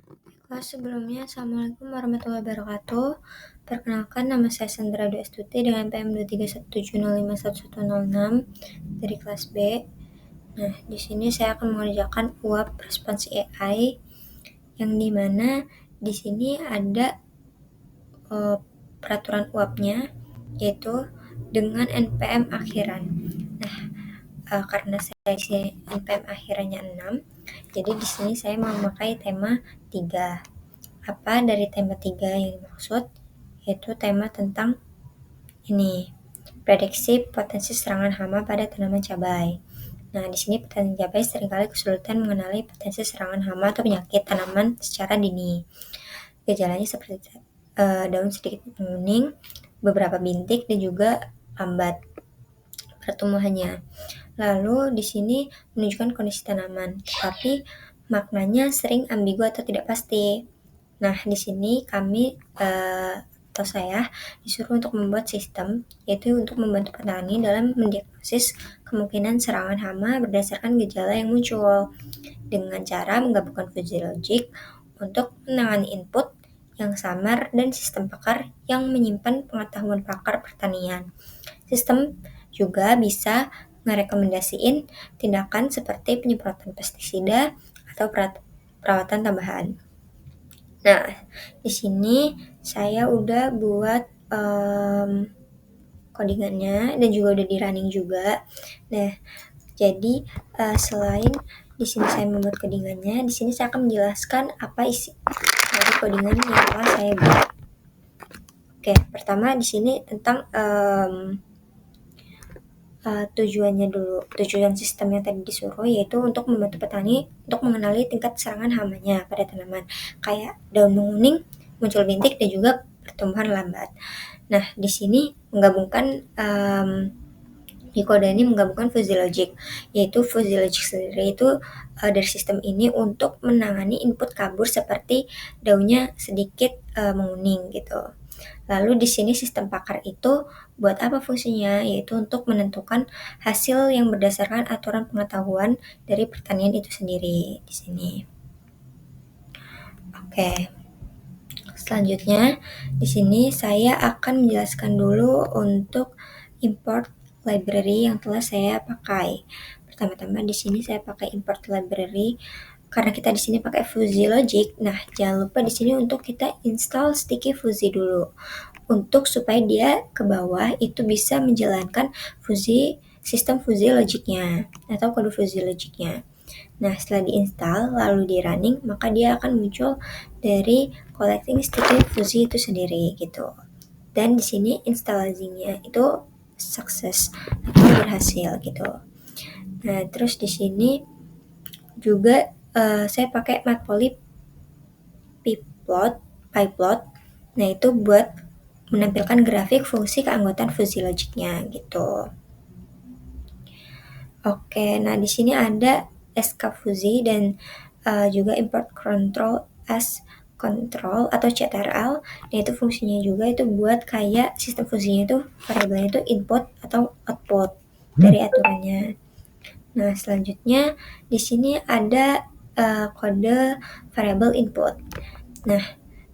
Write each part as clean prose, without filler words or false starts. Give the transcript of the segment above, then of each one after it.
Kelas sebelumnya, Assalamualaikum warahmatullahi wabarakatuh. Perkenalkan, nama saya Sandra Dwi Astuti dengan PM 23170511106 dari kelas B. Nah, di sini saya akan mengerjakan uap responsi AI, yang dimana di sini ada peraturan uapnya, yaitu dengan NPM akhiran. Nah, karena saya isi NPM akhirannya 6, jadi di sini saya memakai tema 3. Apa dari tema 3 yang dimaksud? Yaitu tema tentang ini, prediksi potensi serangan hama pada tanaman cabai. Nah, di sini petani cabai seringkali kesulitan mengenali potensi serangan hama atau penyakit tanaman secara dini. Gejalanya seperti daun sedikit menguning, beberapa bintik, dan juga lambat pertumbuhannya. Lalu di sini menunjukkan kondisi tanaman, tetapi maknanya sering ambigu atau tidak pasti. Nah, di sini kami atau saya disuruh untuk membuat sistem, yaitu untuk membantu petani dalam mendiagnosis kemungkinan serangan hama berdasarkan gejala yang muncul dengan cara menggabungkan fuzzy logic untuk menangani input yang samar dan sistem pakar yang menyimpan pengetahuan pakar pertanian. Sistem juga bisa merekomendasiin tindakan seperti penyemprotan pestisida atau perawatan tambahan. Nah, di sini saya udah buat codingannya dan juga udah di running juga. Nah, jadi selain di sini saya membuat codingannya, di sini saya akan menjelaskan apa isi dari codingan yang telah saya buat. Oke, pertama di sini tentang tujuannya dulu. Tujuan sistem yang tadi disuruh yaitu untuk membantu petani untuk mengenali tingkat serangan hamanya pada tanaman, kayak daun menguning, muncul bintik, dan juga pertumbuhan lambat. Nah, di sini menggabungkan di kode ini menggabungkan fuzzy logic, yaitu fuzzy logic sendiri itu dari sistem ini untuk menangani input kabur seperti daunnya sedikit menguning gitu. Lalu di sini sistem pakar itu buat apa fungsinya? Yaitu untuk menentukan hasil yang berdasarkan aturan pengetahuan dari pertanian itu sendiri di sini. Oke. Selanjutnya, di sini saya akan menjelaskan dulu untuk import library yang telah saya pakai. Pertama-tama di sini saya pakai import library karena kita di sini pakai fuzzy logic. Nah, jangan lupa di sini untuk kita install sticky fuzzy dulu, untuk supaya dia ke bawah itu bisa menjalankan sistem fuzzy logicnya atau kode fuzzy logicnya. Nah, setelah diinstal lalu di running, maka dia akan muncul dari collecting sticky fuzzy itu sendiri gitu. Dan di sini instalasinya itu sukses atau berhasil gitu. Nah, terus di sini juga saya pakai matplotlib pyplot. Nah, itu buat menampilkan grafik fungsi keanggotaan fuzzy logicnya gitu. Oke, nah di sini ada SK fuzzy dan juga import control as control atau CTRL. Nah, itu fungsinya juga itu buat kayak sistem fuzzy-nya itu variabelnya itu input atau output dari aturannya. Nah, selanjutnya di sini ada kode variabel input. Nah,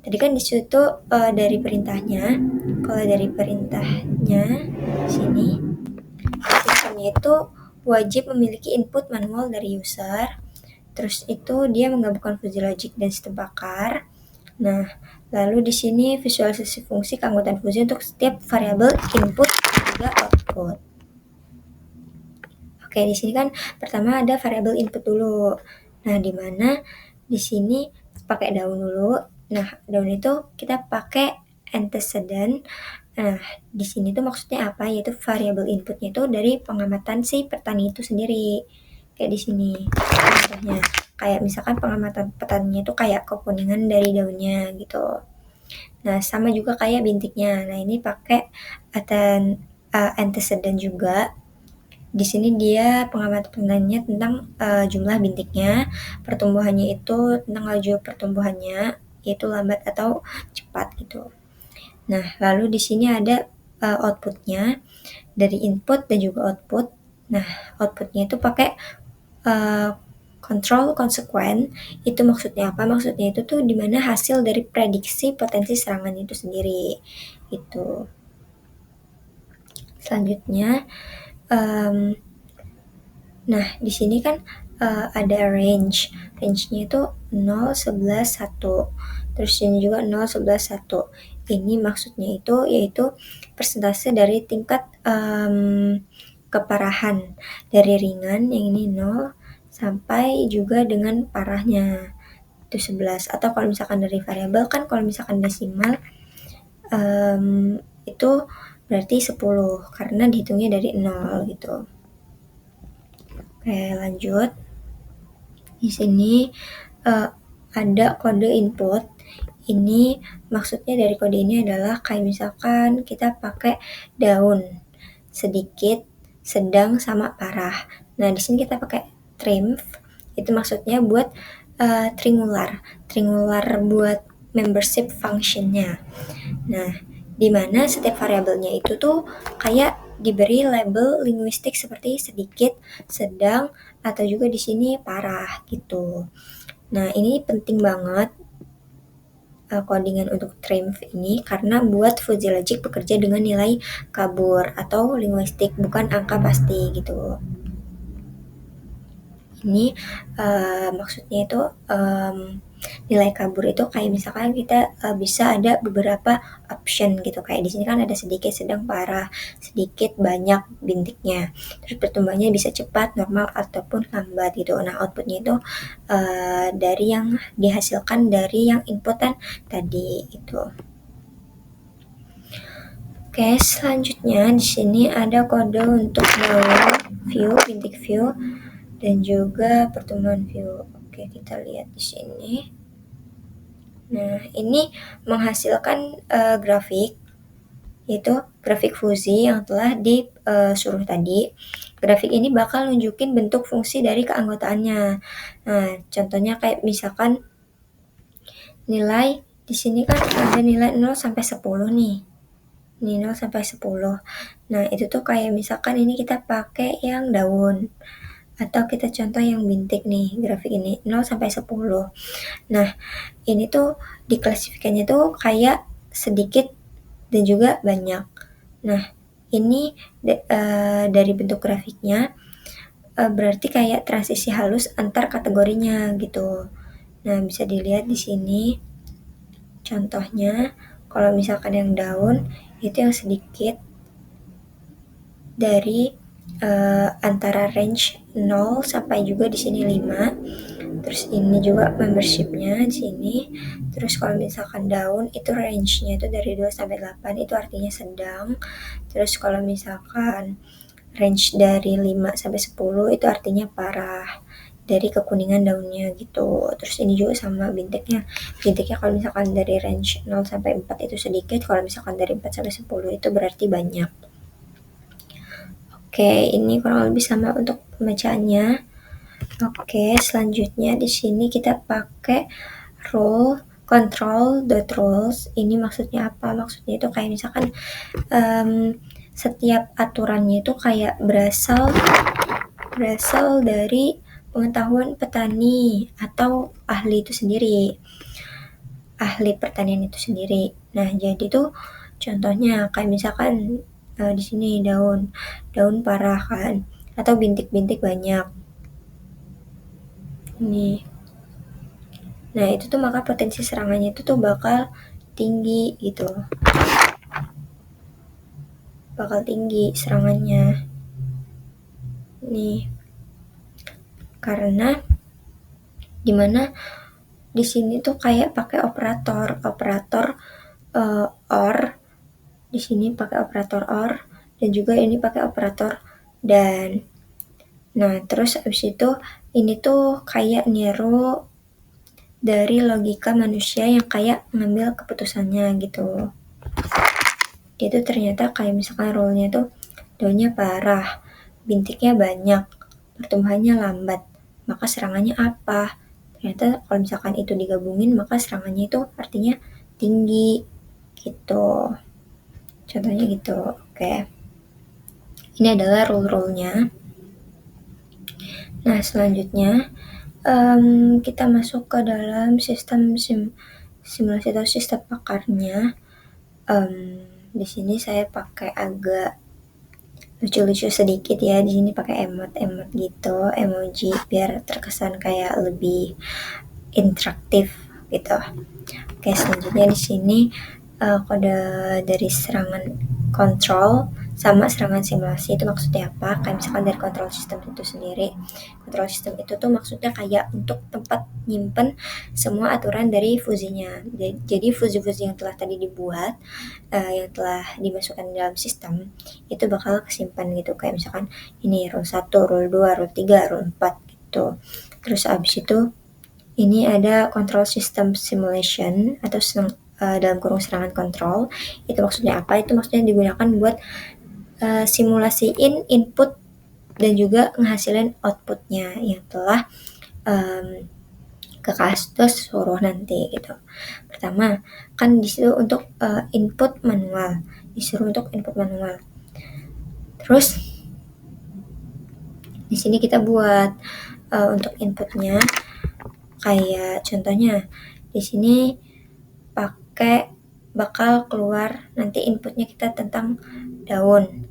tadi kan di situ dari perintahnya. Kalau dari perintahnya sini sistemnya itu wajib memiliki input manual dari user. Terus itu dia menggabungkan fuzzy logic dan sistem pakar. Nah, lalu di sini visualisasi fungsi keanggotaan fuzzy untuk setiap variabel input dan juga output. Oke, di sini kan pertama ada variabel input dulu. Nah, di mana di sini pakai daun dulu. Nah, daun itu kita pakai antecedent. Nah, di sini tuh maksudnya apa? Yaitu variabel inputnya itu dari pengamatan si petani itu sendiri. Kayak di sini contohnya. Kayak misalkan pengamatan petaninya itu kayak kekuningan dari daunnya gitu. Nah, sama juga kayak bintiknya. Nah, ini pakai antecedent juga. Di sini dia pengamatan petaninya tentang jumlah bintiknya, pertumbuhannya itu tentang laju pertumbuhannya, yaitu lambat atau cepat gitu. Nah, lalu di sini ada outputnya dari input dan juga output. Nah, outputnya itu pakai control consequence itu maksudnya apa? Maksudnya itu tuh dimana hasil dari prediksi potensi serangan itu sendiri. Itu. Selanjutnya, nah di sini kan ada range. Range-nya itu 0, 11, 1. Terus ini juga 0, 11, 1. Ini maksudnya itu yaitu persentase dari tingkat keparahan dari ringan yang ini 0 sampai juga dengan parahnya itu 11. Atau kalau misalkan dari variabel kan kalau misalkan desimal itu berarti 10 karena dihitungnya dari 0 gitu. Oke, lanjut. Di sini ada kode input. Ini maksudnya dari kode ini adalah kayak misalkan kita pakai daun sedikit, sedang, sama parah. Nah, di sini kita pakai triumph. Itu maksudnya buat triangular buat membership functionnya. Nah, di mana setiap variabelnya itu tuh kayak diberi label linguistik seperti sedikit, sedang, atau juga di sini parah gitu. Nah, ini penting banget codingan untuk triumph ini karena buat fuzzy logic bekerja dengan nilai kabur atau linguistik bukan angka pasti gitu. Ini maksudnya itu nilai kabur itu kayak misalkan kita bisa ada beberapa option gitu, kayak di sini kan ada sedikit, sedang, parah, sedikit, banyak bintiknya. Terus pertumbuhannya bisa cepat, normal, ataupun lambat gitu. Nah, outputnya itu dari yang dihasilkan dari yang inputan tadi itu. Oke, selanjutnya di sini ada kode untuk daun view, bintik view, dan juga pertemuan view. Oke, kita lihat di sini. Nah, ini menghasilkan grafik, yaitu grafik fuzzy yang telah disuruh tadi. Grafik ini bakal nunjukin bentuk fungsi dari keanggotaannya. Nah, contohnya kayak misalkan nilai di sini kan ada nilai 0 sampai 10 nih. Ini 0 sampai 10. Nah, itu tuh kayak misalkan ini kita pakai yang daun. Atau kita contoh yang bintik nih, grafik ini 0 sampai 10. Nah, ini tuh diklasifikasinya tuh kayak sedikit dan juga banyak. Nah, ini dari bentuk grafiknya berarti kayak transisi halus antar kategorinya gitu. Nah, bisa dilihat di sini contohnya kalau misalkan yang daun itu yang sedikit dari antara range 0 sampai juga di sini 5. Terus ini juga membershipnya di sini. Terus kalau misalkan daun itu range-nya itu dari 2 sampai 8 itu artinya sedang. Terus kalau misalkan range dari 5 sampai 10 itu artinya parah dari kekuningan daunnya gitu. Terus ini juga sama bintiknya. Bintiknya kalau misalkan dari range 0 sampai 4 itu sedikit, kalau misalkan dari 4 sampai 10 itu berarti banyak. Oke, ini kurang lebih sama untuk pembacaannya. Oke, selanjutnya di sini kita pakai rule control.rules. Ini maksudnya apa? Maksudnya itu kayak misalkan setiap aturannya itu kayak berasal dari pengetahuan petani atau ahli itu sendiri. Ahli pertanian itu sendiri. Nah, jadi tuh contohnya kayak misalkan di sini daun parah kan, atau bintik-bintik banyak. Nih. Nah, itu tuh maka potensi serangannya itu tuh bakal tinggi gitu. Bakal tinggi serangannya. Nih. Karena dimana di sini tuh kayak pakai operator OR. Di sini pakai operator OR dan juga ini pakai operator dan. Nah, terus abis itu ini tuh kayak niru dari logika manusia yang kayak ngambil keputusannya gitu. Itu ternyata kayak misalkan rule-nya tuh daunnya parah, bintiknya banyak, pertumbuhannya lambat, maka serangannya apa? Ternyata kalau misalkan itu digabungin maka serangannya itu artinya tinggi gitu. Contohnya gitu, oke. Ini adalah rule-rule-nya. Nah, selanjutnya kita masuk ke dalam sistem simulasi atau sistem pakarnya. Di sini saya pakai agak lucu-lucu sedikit ya. Di sini pakai emot-emot gitu, emoji biar terkesan kayak lebih interaktif gitu. Oke, selanjutnya di sini kode dari serangan kontrol sama serangan simulasi itu maksudnya apa? Kayak misalkan dari kontrol sistem itu sendiri. Kontrol sistem itu tuh maksudnya kayak untuk tempat nyimpen semua aturan dari fuzinya. Jadi fuzi-fuzi yang telah tadi dibuat, yang telah dimasukkan dalam sistem itu bakal kesimpan gitu. Kayak misalkan ini rule 1, rule 2, rule 3, rule 4 gitu. Terus abis itu ini ada control system simulation atau dalam kurung serangan kontrol. Itu maksudnya apa? Itu maksudnya digunakan buat simulasiin input dan juga ngehasilin outputnya yang telah ke kasus suruh nanti gitu. Pertama, kan disuruh untuk input manual, disuruh untuk input manual. Terus di sini kita buat untuk inputnya kayak contohnya di sini pakai bakal keluar nanti inputnya kita tentang daun,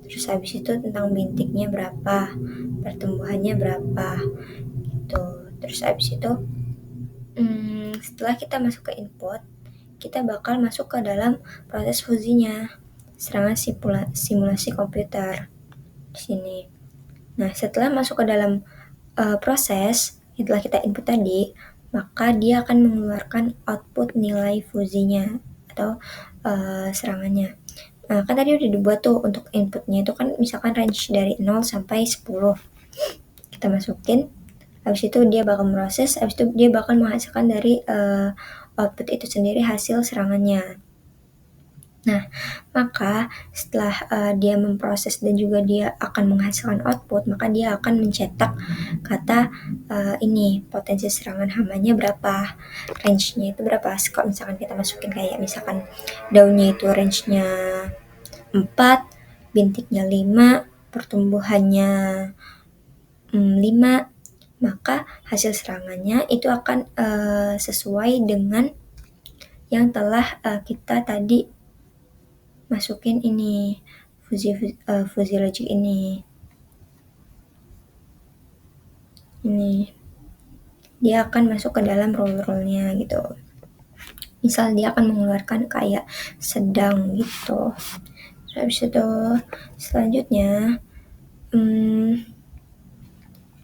terus habis itu tentang bintiknya berapa, pertumbuhannya berapa gitu. Terus habis itu setelah kita masuk ke input kita bakal masuk ke dalam proses fuzinya, serangan simulasi komputer di sini. Nah, setelah masuk ke dalam proses yang telah kita input tadi, maka dia akan mengeluarkan output nilai fuzinya atau serangannya. Nah, kan tadi udah dibuat tuh untuk inputnya itu kan misalkan range dari 0 sampai 10. Kita masukin, habis itu dia bakal memproses, habis itu dia bakal menghasilkan dari output itu sendiri hasil serangannya. Nah, maka setelah dia memproses dan juga dia akan menghasilkan output, maka dia akan mencetak kata ini potensi serangan hamanya berapa, range-nya itu berapa. Kalau misalkan kita masukin kayak misalkan daunnya itu range-nya 4, bintiknya 5, pertumbuhannya 5, maka hasil serangannya itu akan sesuai dengan yang telah kita tadi masukin ini fuzzy logic ini dia akan masuk ke dalam rule-rule-nya gitu. Misal dia akan mengeluarkan kayak sedang gitu. Terus habis itu selanjutnya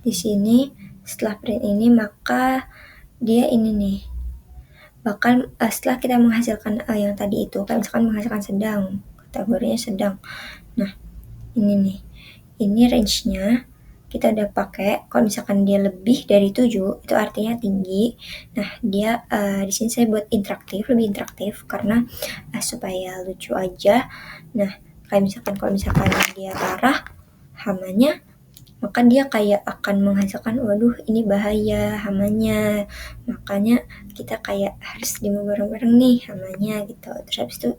di sini setelah print ini maka dia ini nih bakal setelah kita menghasilkan yang tadi itu kayak misalkan menghasilkan sedang, kategorinya sedang. Nah, ini range-nya kita udah pakai. Kalau misalkan dia lebih dari 7 itu artinya tinggi. Nah, dia di sini saya buat lebih interaktif karena supaya lucu aja. Nah, kayak misalkan kalau misalkan dia parah hamanya, maka dia kayak akan menghasilkan waduh ini bahaya hamanya, makanya kita kayak harus demo bareng-bareng nih hamanya gitu. Terus habis itu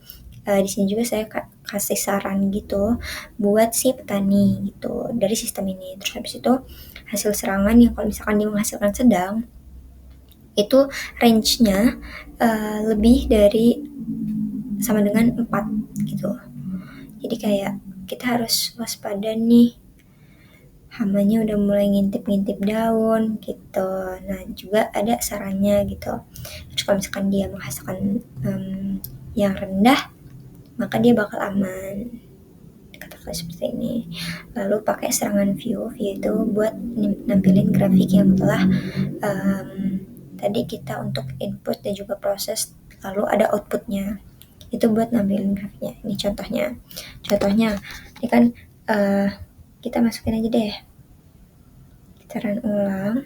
di sini juga saya kasih saran gitu buat si petani gitu dari sistem ini. Terus habis itu hasil serangan yang kalau misalkan dia menghasilkan sedang itu range-nya lebih dari sama dengan 4 gitu. Jadi kayak kita harus waspada nih, hamanya udah mulai ngintip-ngintip daun gitu. Nah, juga ada sarannya gitu. Terus kalau misalkan dia menghasilkan yang rendah, maka dia bakal aman. Katakanlah seperti ini. Lalu pakai serangan view itu buat nampilin grafik yang telah tadi kita untuk input dan juga proses, lalu ada outputnya. Itu buat nampilin grafiknya. Ini contohnya ini kan kita masukin aja deh, kita run ulang.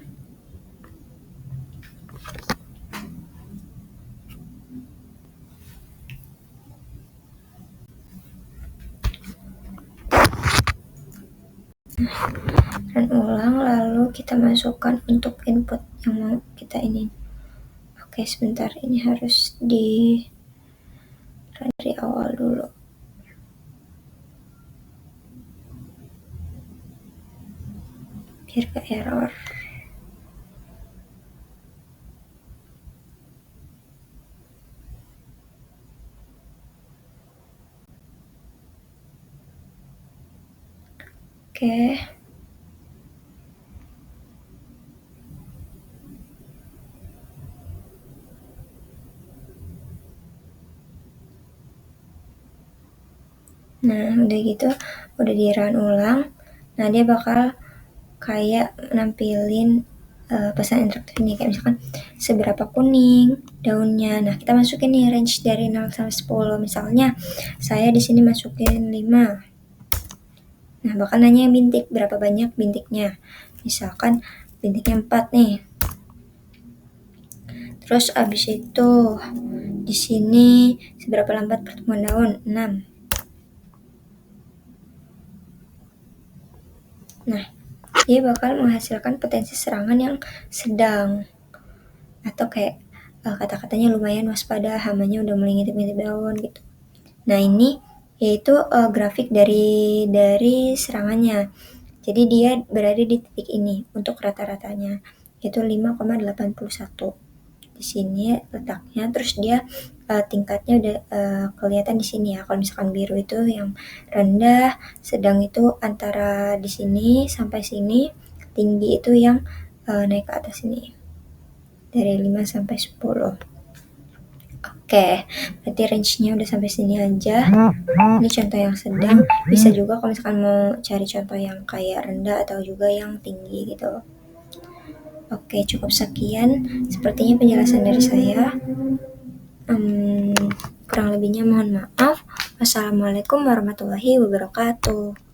Run ulang lalu kita masukkan untuk input yang mau kita ini. Oke, sebentar, ini harus di run dari awal dulu. Biar gak error. Oke. Nah, udah gitu, udah di run ulang. Nah, dia bakal kayak nampilin pesan interaktif nih, kayak misalkan seberapa kuning daunnya. Nah, kita masukin nih range dari 0 sampai 10. Misalnya saya di sini masukin 5. Nah, bakal nanya bintik, berapa banyak bintiknya. Misalkan bintiknya 4 nih. Terus abis itu di sini seberapa lambat pertumbuhan daun? 6. Nah, dia bakal menghasilkan potensi serangan yang sedang, atau kayak kata-katanya lumayan waspada, hamanya udah mulai ngintip-ngintip daun gitu. Nah, ini yaitu grafik dari serangannya. Jadi dia berada di titik ini untuk rata-ratanya, yaitu 5,81. Di sini letaknya, terus dia tingkatnya udah kelihatan di sini ya. Kalau misalkan biru itu yang rendah, sedang itu antara di sini sampai sini, tinggi itu yang naik ke atas ini dari 5 sampai 10. Oke, berarti range-nya udah sampai sini aja. Ini contoh yang sedang. Bisa juga kalau misalkan mau cari contoh yang kayak rendah atau juga yang tinggi gitu. Oke, cukup sekian. Sepertinya penjelasan dari saya. Kurang lebihnya mohon maaf. Wassalamualaikum warahmatullahi wabarakatuh.